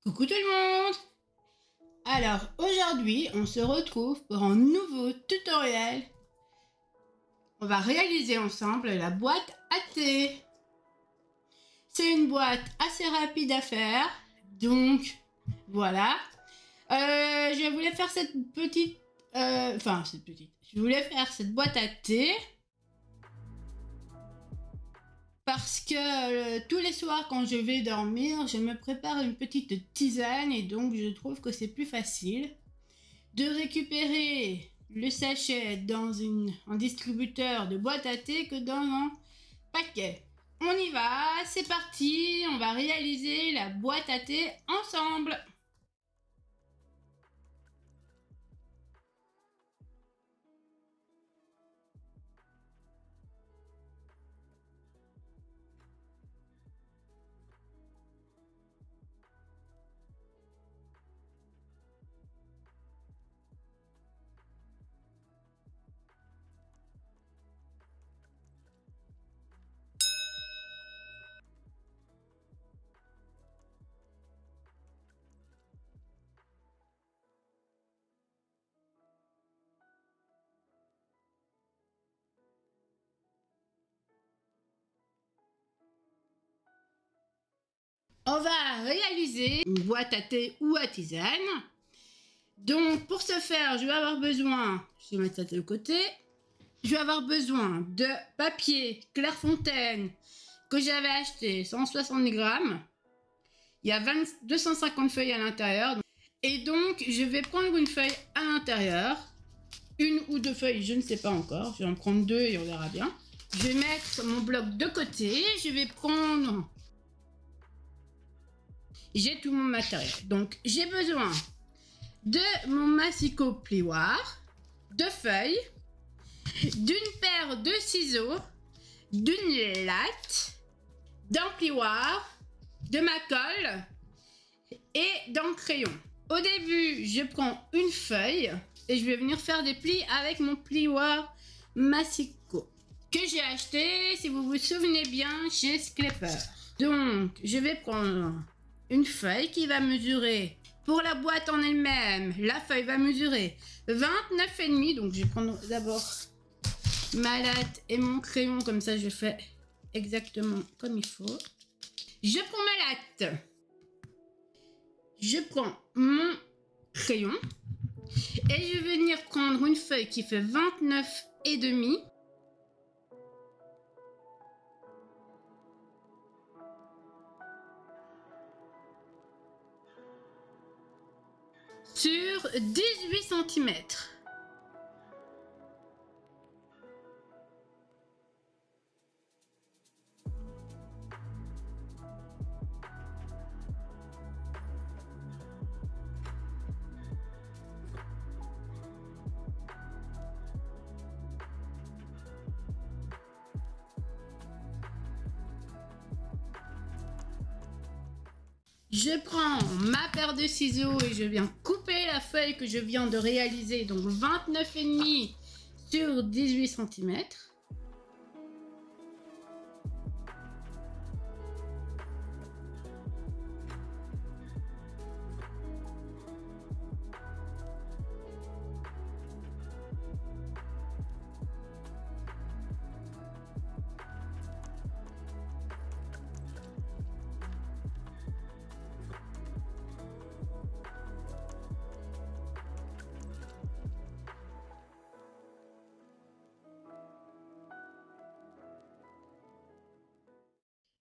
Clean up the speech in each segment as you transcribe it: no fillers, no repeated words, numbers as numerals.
Coucou tout le monde! Alors aujourd'hui on se retrouve pour un nouveau tutoriel. On va réaliser ensemble la boîte à thé. C'est une boîte assez rapide à faire, donc voilà. Je voulais faire cette petite... Je voulais faire cette boîte à thé parce que tous les soirs quand je vais dormir, je me prépare une petite tisane et donc je trouve que c'est plus facile de récupérer le sachet dans un distributeur de boîte à thé que dans un paquet. On y va, c'est parti, on va réaliser la boîte à thé ensemble. On va réaliser une boîte à thé ou à tisane. Donc pour ce faire, je vais avoir besoin, je vais mettre ça de côté, je vais avoir besoin de papier Clairefontaine que j'avais acheté 160 grammes. Il y a 250 feuilles à l'intérieur. Et donc je vais prendre une feuille à l'intérieur, une ou deux feuilles, je ne sais pas encore, je vais en prendre deux et on verra bien. Je vais mettre mon bloc de côté, je vais prendre... J'ai tout mon matériel. Donc, j'ai besoin de mon massicot plioir, de feuilles, d'une paire de ciseaux, d'une latte, d'un plioir, de ma colle et d'un crayon. Au début, je prends une feuille et je vais venir faire des plis avec mon plioir massicot que j'ai acheté, si vous vous souvenez bien, chez Sklepper. Donc, je vais prendre une feuille qui va mesurer, pour la boîte en elle-même, la feuille va mesurer 29,5. Donc je vais prendre d'abord ma latte et mon crayon, comme ça je fais exactement comme il faut. Je prends ma latte, je prends mon crayon et je vais venir prendre une feuille qui fait 29,5. Sur 18 cm. Je prends ma paire de ciseaux et je viens couper la feuille que je viens de réaliser, donc 29,5 sur 18 cm.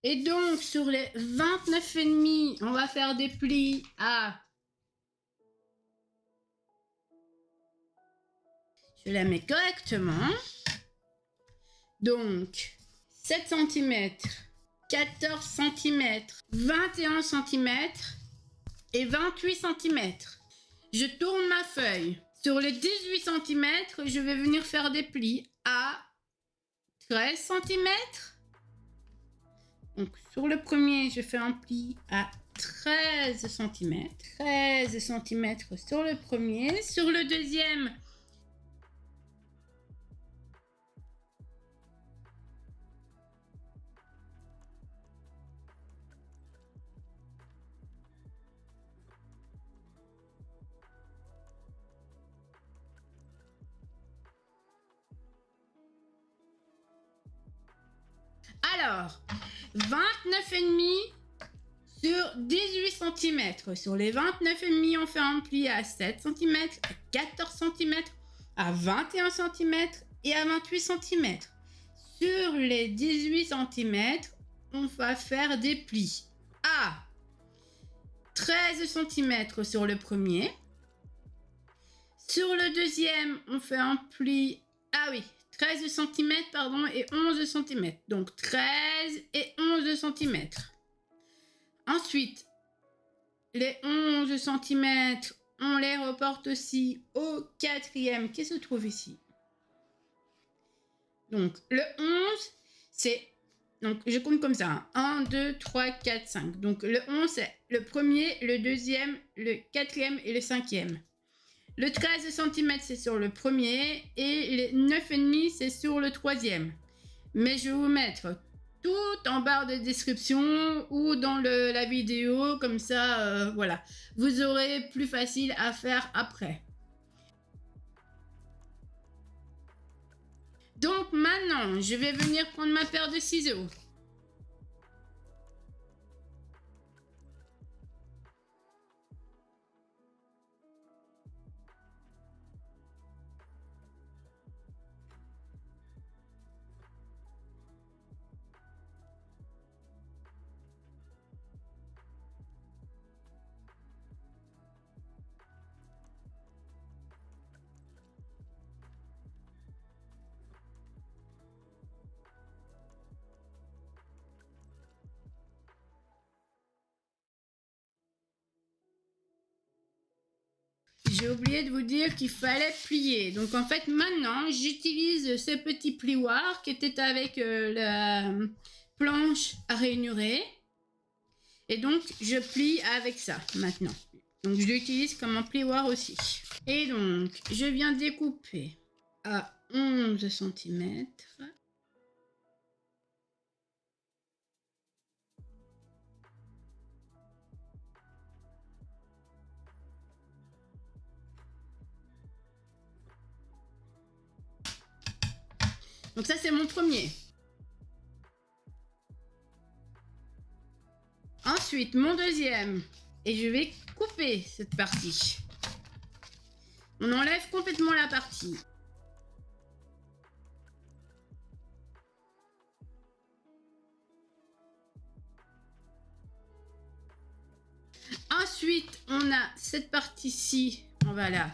Et donc, sur les 29,5, on va faire des plis à... Je la mets correctement. Donc, 7 cm, 14 cm, 21 cm et 28 cm. Je tourne ma feuille. Sur les 18 cm, je vais venir faire des plis à 13 cm. Donc, sur le premier, je fais un pli à 13 cm. 13 cm sur le premier. Sur le deuxième, Alors, 29,5 sur 18 cm. Sur les 29,5, on fait un pli à 7 cm, à 14 cm, à 21 cm et à 28 cm. Sur les 18 cm, on va faire des plis à 13 cm sur le premier. Sur le deuxième, on fait un pli, 13 cm pardon, et 11 cm. Donc 13 et 11 cm. Ensuite, les 11 cm, on les reporte aussi au quatrième qui se trouve ici. Donc le 11, c'est... Donc je compte comme ça. 1, 2, 3, 4, 5. Donc le 11, c'est le premier, le deuxième, le quatrième et le cinquième. Le 13 cm, c'est sur le premier et les 9,5, c'est sur le troisième. Mais je vais vous mettre tout en barre de description ou dans la vidéo, comme ça, voilà. Vous aurez plus facile à faire après. Donc maintenant, je vais venir prendre ma paire de ciseaux. J'ai oublié de vous dire qu'il fallait plier. Donc en fait maintenant j'utilise ce petit plioir qui était avec la planche à ranurer. Et donc je plie avec ça maintenant. Donc je l'utilise comme un plioir aussi. Et donc je viens découper à 11 cm. Donc ça c'est mon premier. Ensuite mon deuxième. Et je vais couper cette partie. On enlève complètement la partie. Ensuite, on a cette partie-ci, on va la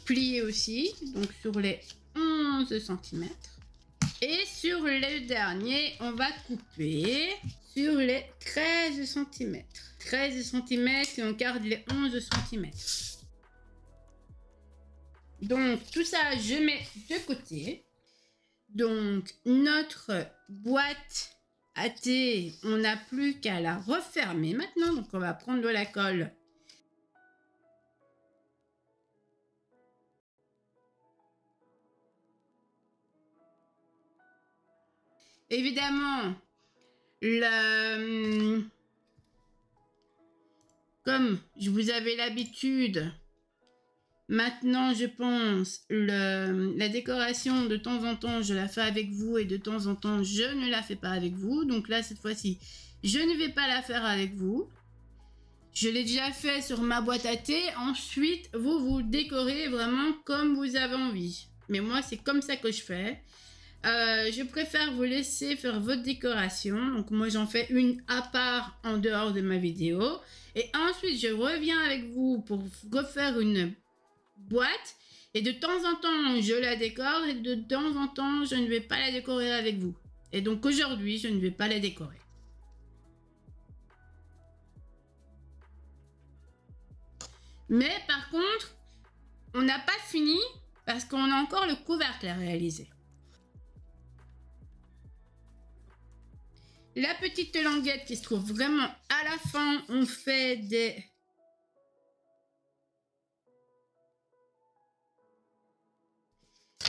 plier aussi, donc sur les 11 cm. Et sur le dernier, on va couper sur les 13 cm. 13 cm et on garde les 11 cm. Donc, tout ça, je mets de côté. Donc, notre boîte à thé, on n'a plus qu'à la refermer maintenant. Donc, on va prendre de la colle. Évidemment, comme je vous avais l'habitude, maintenant je pense, la décoration de temps en temps je la fais avec vous et de temps en temps je ne la fais pas avec vous. Donc là cette fois-ci je ne vais pas la faire avec vous. Je l'ai déjà fait sur ma boîte à thé. Ensuite vous décorez vraiment comme vous avez envie. Mais moi c'est comme ça que je fais. Je préfère vous laisser faire votre décoration. Donc moi j'en fais une à part en dehors de ma vidéo. Et ensuite je reviens avec vous pour refaire une boîte. Et de temps en temps je la décore et de temps en temps je ne vais pas la décorer avec vous. Et donc aujourd'hui je ne vais pas la décorer. Mais par contre on n'a pas fini parce qu'on a encore le couvercle à réaliser. La petite languette qui se trouve vraiment à la fin, on fait des...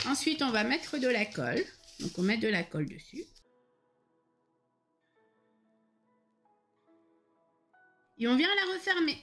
Ensuite, on va mettre de la colle. Donc, on met de la colle dessus. Et on vient la refermer.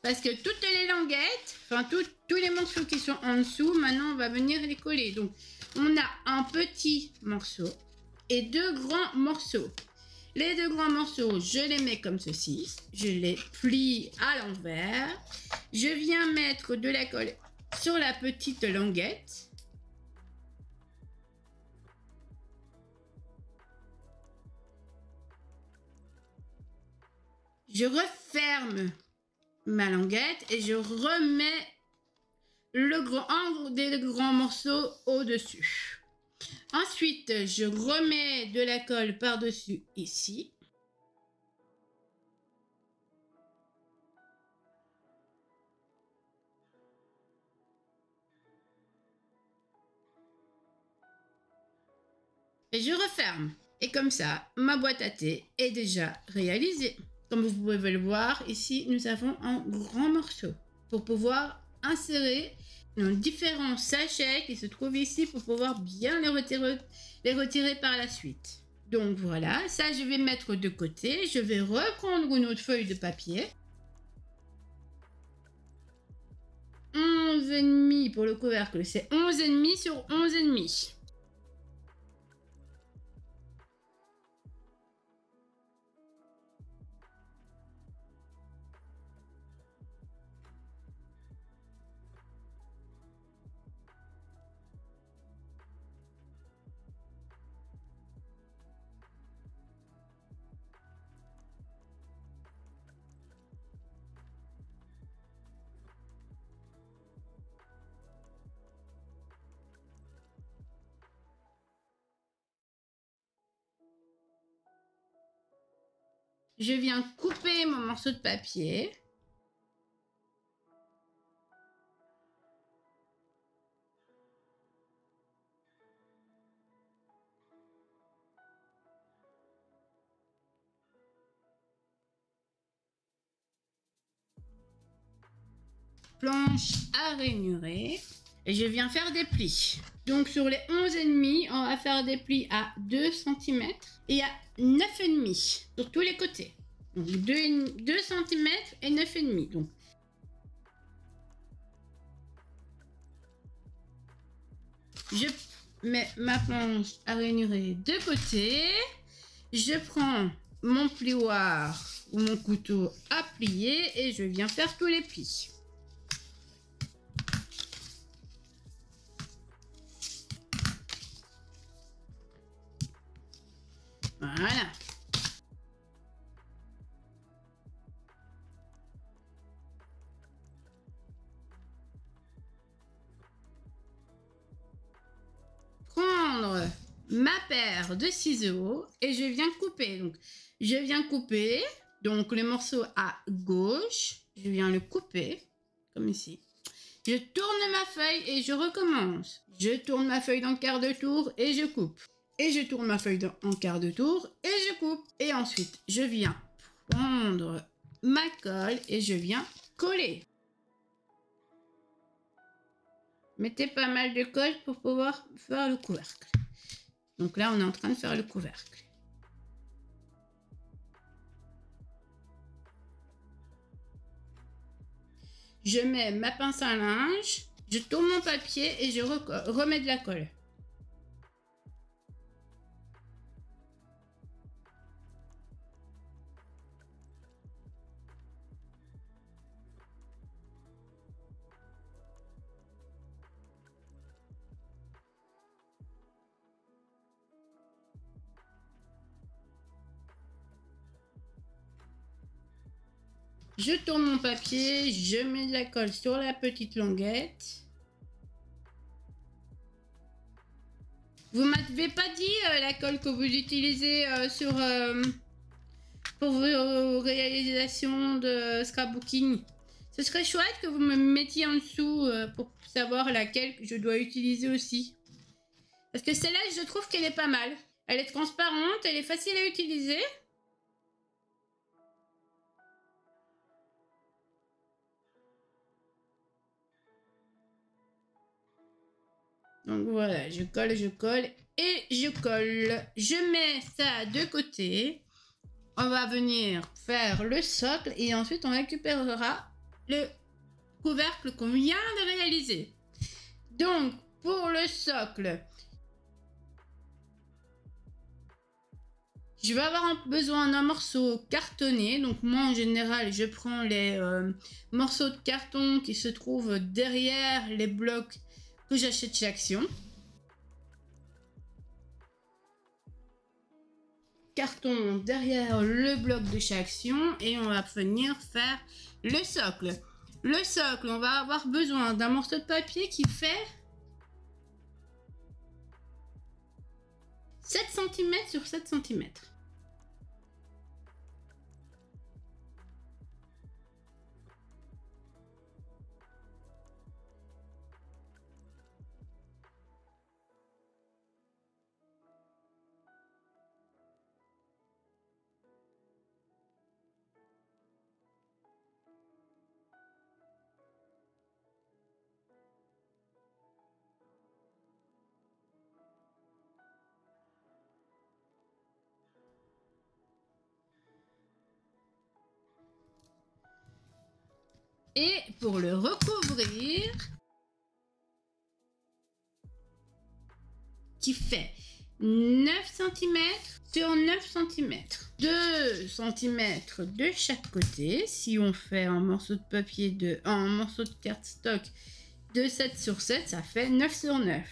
Parce que toutes les languettes, enfin tous les morceaux qui sont en dessous, maintenant on va venir les coller. Donc on a un petit morceau et deux grands morceaux. Les deux grands morceaux, je les mets comme ceci. Je les plie à l'envers. Je viens mettre de la colle sur la petite languette. Je referme ma languette et je remets un des grands morceaux au-dessus. Ensuite, je remets de la colle par-dessus ici. Et je referme. Et comme ça, ma boîte à thé est déjà réalisée. Comme vous pouvez le voir, ici, nous avons un grand morceau pour pouvoir insérer nos différents sachets qui se trouvent ici pour pouvoir bien les retirer par la suite. Donc voilà, ça je vais mettre de côté. Je vais reprendre une autre feuille de papier. 11,5 pour le couvercle, c'est 11,5 sur 11,5. Je viens couper mon morceau de papier. Planche à rainurer. Et je viens faire des plis. Donc sur les 11,5, on va faire des plis à 2 cm et à 9,5 sur tous les côtés. Donc 2 cm et 9,5. Donc je mets ma planche à rainurer de côté. Je prends mon plioir ou mon couteau à plier et je viens faire tous les plis. Voilà. Prendre ma paire de ciseaux et je viens couper. Donc, je viens couper donc le morceau à gauche. Je viens le couper comme ici. Je tourne ma feuille et je recommence. Je tourne ma feuille d'un quart de tour et je coupe. Et je tourne ma feuille en quart de tour et je coupe. Et ensuite, je viens prendre ma colle et je viens coller. Mettez pas mal de colle pour pouvoir faire le couvercle. Donc là, on est en train de faire le couvercle. Je mets ma pince à linge, je tourne mon papier et je remets de la colle. Je tourne mon papier, je mets de la colle sur la petite languette. Vous m'avez pas dit la colle que vous utilisez pour vos réalisations de scrapbooking. Ce serait chouette que vous me mettiez en dessous pour savoir laquelle je dois utiliser aussi. Parce que celle-là, je trouve qu'elle est pas mal. Elle est transparente, elle est facile à utiliser. Donc voilà, je colle et je colle. Je mets ça de côté. On va venir faire le socle et ensuite on récupérera le couvercle qu'on vient de réaliser. Donc, pour le socle, je vais avoir besoin d'un morceau cartonné. Donc, moi, en général, je prends les morceaux de carton qui se trouvent derrière les blocs que j'achète chez Action. Carton derrière le bloc de chez Action et on va venir faire le socle. Le socle, on va avoir besoin d'un morceau de papier qui fait 7 cm sur 7 cm. Et pour le recouvrir, qui fait 9 cm sur 9 cm. 2 cm de chaque côté. Si on fait un morceau de cardstock de 7 sur 7, ça fait 9 sur 9.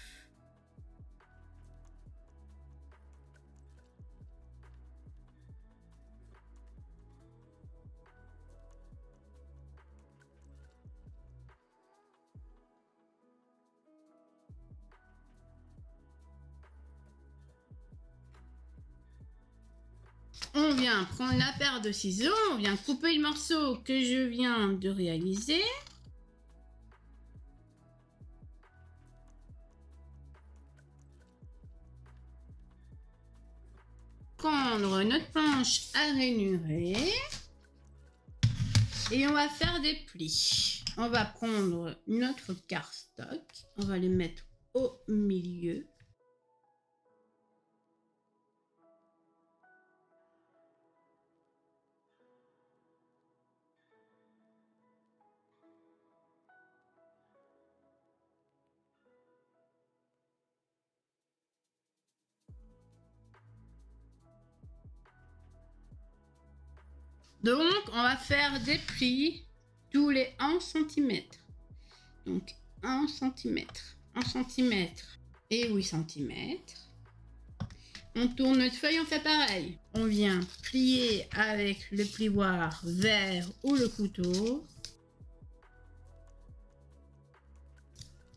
On vient prendre la paire de ciseaux, on vient couper le morceau que je viens de réaliser. Prendre notre planche à rainurer et on va faire des plis. On va prendre notre cardstock, on va le mettre au milieu. Donc, on va faire des plis tous les 1 cm. Donc, 1 cm, 1 cm et 8 cm. On tourne notre feuille, on fait pareil. On vient plier avec le plioir vert ou le couteau.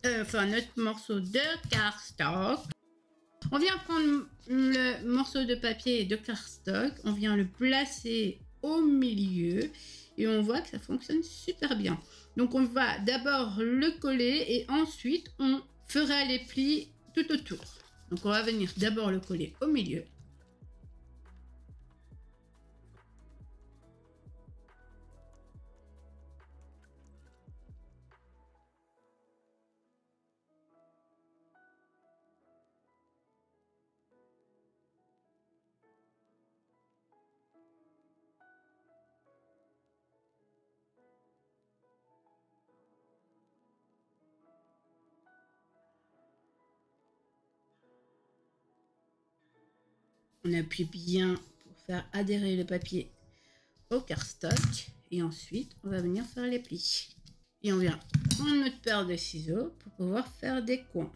Enfin, notre morceau de cardstock. On vient prendre le morceau de papier de cardstock. On vient le placer au milieu et on voit que ça fonctionne super bien. Donc on va d'abord le coller et ensuite on fera les plis tout autour. Donc on va venir d'abord le coller au milieu. On appuie bien pour faire adhérer le papier au cardstock et ensuite on va venir faire les plis. Et on vient prendre notre paire de ciseaux pour pouvoir faire des coins.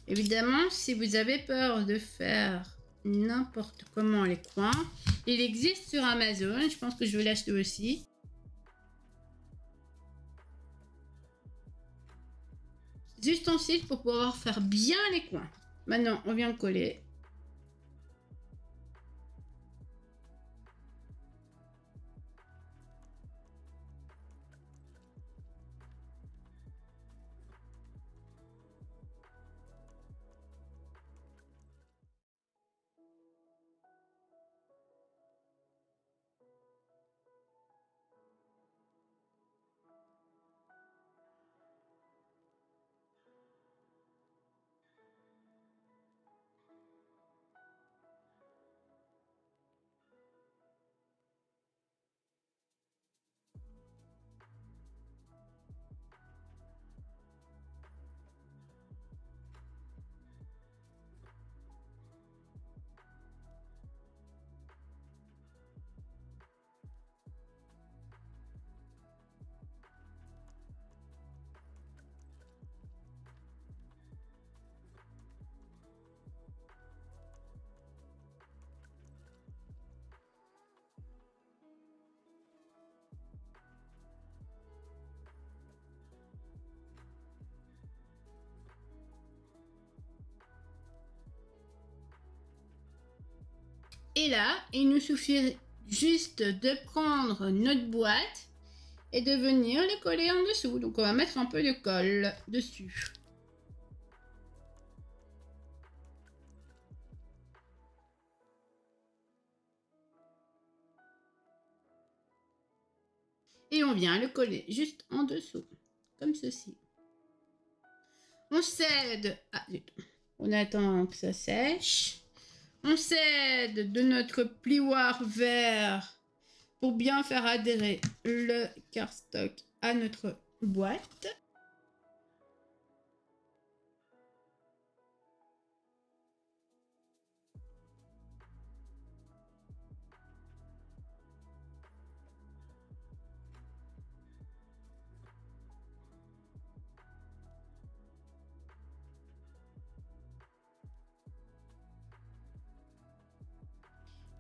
Évidemment, si vous avez peur de faire n'importe comment les coins, il existe sur Amazon, je pense que je vais l'acheter aussi. Des ustensiles pour pouvoir faire bien les coins. Maintenant, on vient le coller. Et là, il nous suffit juste de prendre notre boîte et de venir les coller en dessous. Donc on va mettre un peu de colle dessus. Et on vient le coller juste en dessous, comme ceci. On cède, on attend que ça sèche. On cède de notre plioir vert pour bien faire adhérer le cardstock à notre boîte.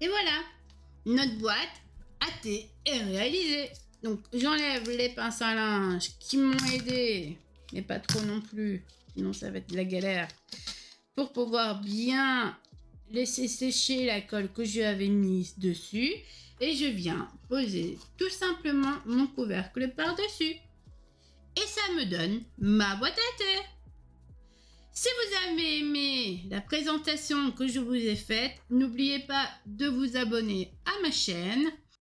Et voilà, notre boîte a été réalisée. Donc j'enlève les pinces à linge qui m'ont aidé, mais pas trop non plus, sinon ça va être de la galère, pour pouvoir bien laisser sécher la colle que je avais mise dessus. Et je viens poser tout simplement mon couvercle par-dessus. Et ça me donne ma boîte à thé. Si vous avez aimé la présentation que je vous ai faite, n'oubliez pas de vous abonner à ma chaîne